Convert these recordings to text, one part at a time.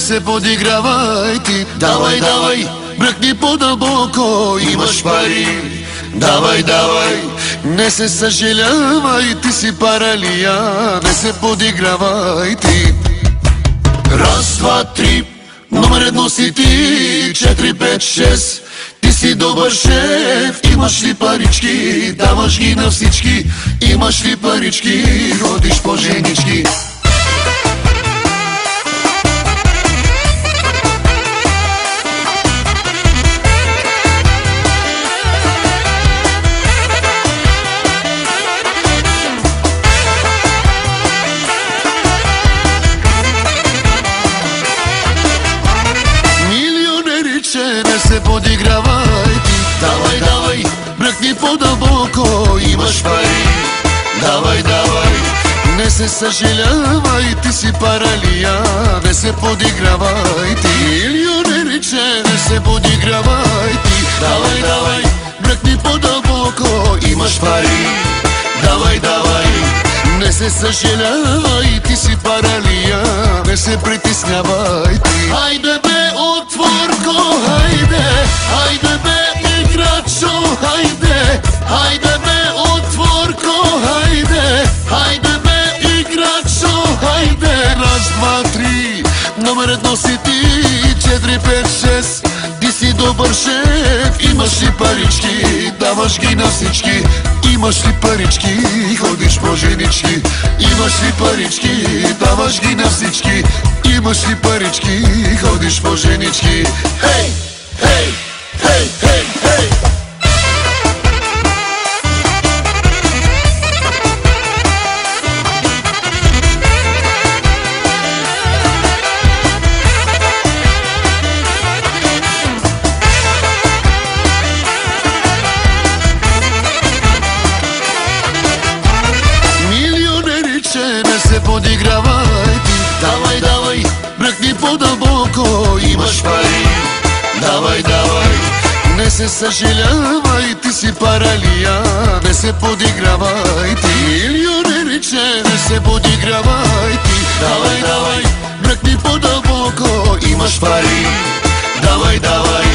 се подигравай ти. Давай, давай, бръкни по-дълбоко, имаш пари. Давай, давай, не се съжалявай, ти си паралия, не се подигравай ти. Раз, два, три, номер едно си ти, 4, 5, 6. Ти си добър шеф, имаш ли парички, даваш ги на всички. Имаш ли парички, ходиш по женички. Не се подигравай ти. Давай, давай, бръкни по-дълбоко, имаш пари. Давай, давай, не се съжалявай, ти си паралия, не се подигравай ти. Милионериче, не се подигравай ти. Давай, давай, бръкни по-дълбоко, имаш пари. Давай, давай, не се съжалявай, ти си паралия, не се притеснявай ти. Хайде бе, отворко, хайде, хайде бе, играчо, хайде, хайде бе, отворко, хайде, хайде бе, играчо, хайде. Раз, два, три, номер едно си ти, 4, 5, 6. Ти си добър шеф, имаш ли парички, даваш ги на всички. Имаш ли парички, ходиш по женички. Имаш ли парички, даваш ги на всички. Имаш ли парички, ходиш по женички. Хей, хей, хей, хей, хей. подигравай ти. Давай, давай, бръкни по-дълбоко, имаш пари. Давай, давай, не се съжалявай, ти си паралия, не се подигравай ти. Милионериче, не се подигравай ти. Давай, давай, бръкни по-дълбоко, имаш пари. Давай, давай,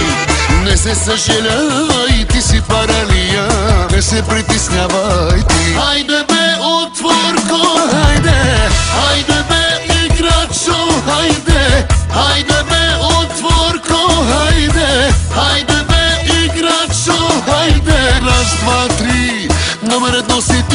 не се съжалявай, ти си паралия, не се притеснявай ти. Хайде бе, отворко, хайде, хайде бе, играчо, хайде, хайде бе, отворко, хайде, хайде бе, играчо, хайде. Раз, два, три, номер едно си ти.